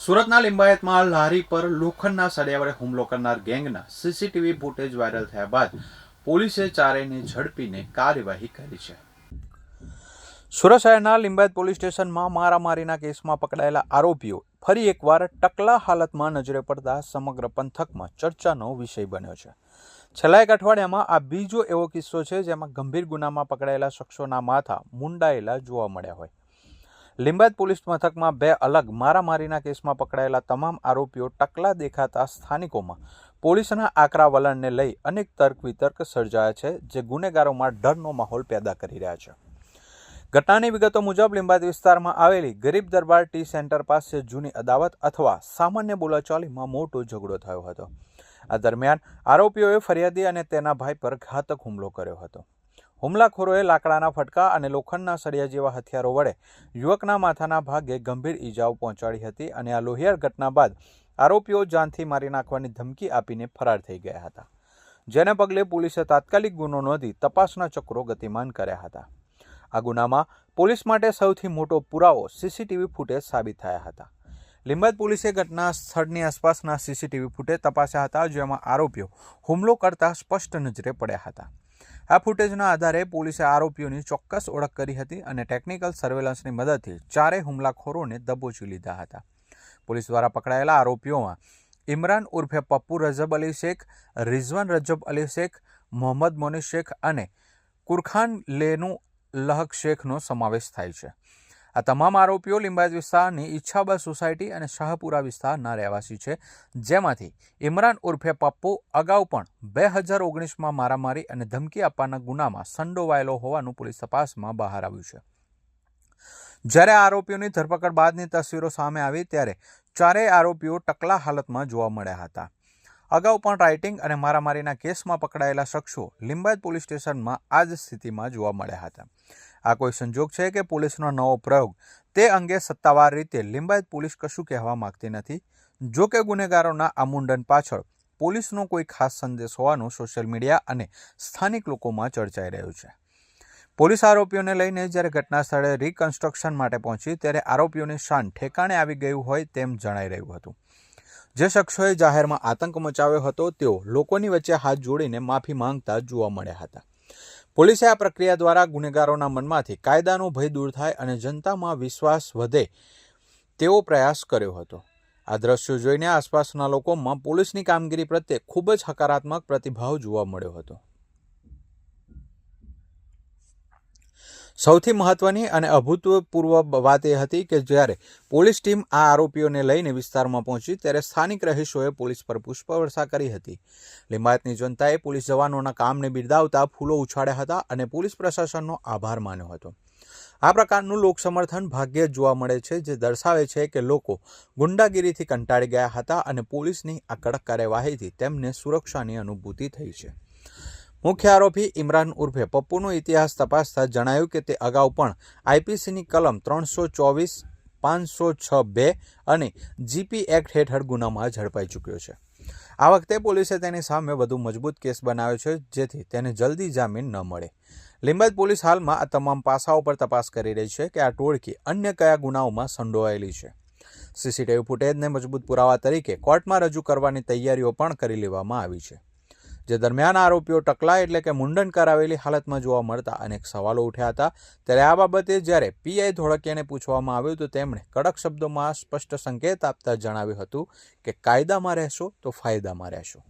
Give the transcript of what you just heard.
સુરતના લિંબાયતમાં લારી પર લોખંડના સળિયા વડે હુમલો કરનાર ગેંગના સીસીટીવી ફૂટેજ વાયરલ થયા બાદ પોલીસે ચારેયને ઝડપીને કાર્યવાહી કરી છે. સુરત શહેરના લિંબાયત પોલીસ સ્ટેશનમાં મારામારીના કેસમાં પકડાયેલા આરોપીઓ ફરી એકવાર ટકલા હાલતમાં નજરે પડતા સમગ્ર પંથકમાં ચર્ચાનો વિષય બન્યો છે. છેલ્લા એક અઠવાડિયામાં આ બીજો એવો કિસ્સો છે જેમાં ગંભીર ગુનામાં પકડાયેલા શખ્સોના માથા મુંડાયેલા જોવા મળ્યા હોય. લિંબાયત પોલીસ મથકમાં બે અલગ મારામારીના કેસમાં પકડાયેલા તમામ આરોપીઓ ટકલા દેખાતા સ્થાનિકોમાં પોલીસના આકરા વલણને લઈ અનેક તર્ક વિતર્ક સર્જાયા છે, જે ગુનેગારોમાં ડરનો માહોલ પેદા કરી રહ્યા છે. ઘટનાની વિગતો મુજબ લિંબાયત વિસ્તારમાં આવેલી ગરીબ દરબાર ટી સેન્ટર પાસે જૂની અદાવત અથવા સામાન્ય બોલાચાલીમાં મોટો ઝઘડો થયો હતો. આ દરમિયાન આરોપીઓએ ફરિયાદી અને તેના ભાઈ પર ઘાતક હુમલો કર્યો હતો. હુમલાખોરોએ લાકડાના ફટકા અને લોખંડના સળિયા જેવા હથિયારો વડે યુવકના માથાના ભાગે ગંભીર ઈજાઓ પહોંચાડી હતી અને આ લોહિયાળ ઘટના બાદ આરોપીઓ જાનથી મારી નાખવાની ધમકી આપીને ફરાર થઈ ગયા હતા, જેને પગલે પોલીસે તાત્કાલિક ગુનો નોંધી તપાસના ચક્રો ગતિમાન કર્યા હતા. આ ગુનામાં પોલીસ માટે સૌથી મોટો પુરાવો સીસીટીવી ફૂટેજ સાબિત થયા હતા. લિંબાયત પોલીસે ઘટના સ્થળની આસપાસના સીસીટીવી ફૂટેજ તપાસ્યા હતા, જેમાં આરોપીઓ હુમલો કરતા સ્પષ્ટ નજરે પડ્યા હતા. આ ફૂટેજના આધારે પોલીસે આરોપીઓની ચોક્કસ ઓળખ કરી હતી અને ટેકનિકલ સર્વેલન્સની મદદથી ચારેય હુમલાખોરોને દબોચી લીધા હતા. પોલીસ દ્વારા પકડાયેલા આરોપીઓમાં ઇમરાન ઉર્ફે પપ્પુ રજબ અલી શેખ, રિઝવાન રજબ અલી શેખ, મોહમ્મદ મોની શેખ અને કુરખાન લેનુ લહક શેખનો સમાવેશ થાય છે. આ તમામ આરોપીઓ લિંબાયત વિસ્તારની ઈચ્છાબા સોસાયટી અને શાહપુરા વિસ્તારના રહેવાસી છે, જેમાંથી ઇમરાન ઉર્ફે પપ્પુ અગાઉ પણ 2019માં મારામારી અને ધમકી આપવાના ગુનામાં સંડોવાયેલો હોવાનું પોલીસ તપાસમાં બહાર આવ્યું છે. જ્યારે આરોપીઓની ધરપકડ બાદની તસવીરો સામે આવી ત્યારે ચારેય આરોપીઓ ટકલા હાલતમાં જોવા મળ્યા હતા. અગાઉ પણ રાઇટિંગ અને મારામારીના કેસમાં પકડાયેલા શખ્સો લિંબાયત પોલીસ સ્ટેશનમાં આ જ સ્થિતિમાં જોવા મળ્યા હતા. આ કોઈ સંજોગ છે કે પોલીસનો નવો પ્રયોગ? તે અંગે સત્તાવાર રીતે લિંબાયત પોલીસ કશું કહેવા માંગતી નથી. જો કે ગુનેગારોના આ મુંડન પાછળ પોલીસનો કોઈ ખાસ સંદેશ હોવાનું સોશિયલ મીડિયા અને સ્થાનિક લોકોમાં ચર્ચાઈ રહ્યું છે. પોલીસ આરોપીઓને લઈને જ્યારે ઘટના સ્થળે રિકન્સ્ટ્રક્શન માટે પહોંચી ત્યારે આરોપીઓની શાન ઠેકાણે આવી ગયું હોય તેમ જણાઈ રહ્યું હતું. જે શખ્સોએ જાહેરમાં આતંક મચાવ્યો હતો તેઓ લોકોની વચ્ચે હાથ જોડીને માફી માંગતા જોવા મળ્યા હતા. પોલીસે આ પ્રક્રિયા દ્વારા ગુનેગારોના મનમાંથી કાયદાનો ભય દૂર થાય અને જનતામાં વિશ્વાસ વધે તેવો પ્રયાસ કર્યો હતો. આ દ્રશ્યો જોઈને આસપાસના લોકોમાં પોલીસની કામગીરી પ્રત્યે ખૂબ જ હકારાત્મક પ્રતિભાવ જોવા મળ્યો હતો. સૌથી મહત્વની અને અભૂતપૂર્વ વાત એ હતી કે જ્યારે પોલીસ ટીમ આ આરોપીઓને લઈને વિસ્તારમાં પહોંચી ત્યારે સ્થાનિક રહીશોએ પોલીસ પર પુષ્પવર્ષા કરી હતી. લિંબાયતની જનતાએ પોલીસ જવાનોના કામને બિરદાવતા ફૂલો ઉછાળ્યા હતા અને પોલીસ પ્રશાસનનો આભાર માન્યો હતો. આ પ્રકારનું લોકસમર્થન ભાગ્યે જ જોવા મળે છે, જે દર્શાવે છે કે લોકો ગુંડાગીરીથી કંટાળી ગયા હતા અને પોલીસની આ કડક કાર્યવાહીથી તેમને સુરક્ષાની અનુભૂતિ થઈ છે. મુખ્ય આરોપી ઇમરાન ઉર્ફે પપ્પુનો ઇતિહાસ તપાસતા જણાયું કે તે અગાઉ પણ આઈપીસીની કલમ 324, 506(2) અને જીપી એક્ટ હેઠળ ગુનામાં ઝડપાઈ ચૂક્યો છે. આ વખતે પોલીસે તેની સામે વધુ મજબૂત કેસ બનાવ્યો છે, જેથી તેને જલ્દી જામીન ન મળે. લિંબાયત પોલીસ હાલમાં આ તમામ પાસાઓ પર તપાસ કરી રહી છે કે આ ટોળકી અન્ય કયા ગુનાઓમાં સંડોવાયેલી છે. સીસીટીવી ફૂટેજને મજબૂત પુરાવા તરીકે કોર્ટમાં રજૂ કરવાની તૈયારીઓ પણ કરી લેવામાં આવી છે. જે દરમિયાન આરોપીઓ ટકલા એટલે કે મુંડન કરાવેલી હાલતમાં જોવા મળતા અનેક સવાલો ઉઠ્યા હતા. ત્યારે આ બાબતે જ્યારે પીઆઈ ધોળકિયાને પૂછવામાં આવ્યું તો તેમણે કડક શબ્દોમાં સ્પષ્ટ સંકેત આપતા જણાવ્યું હતું કે કાયદામાં રહેશો તો ફાયદામાં રહેશો.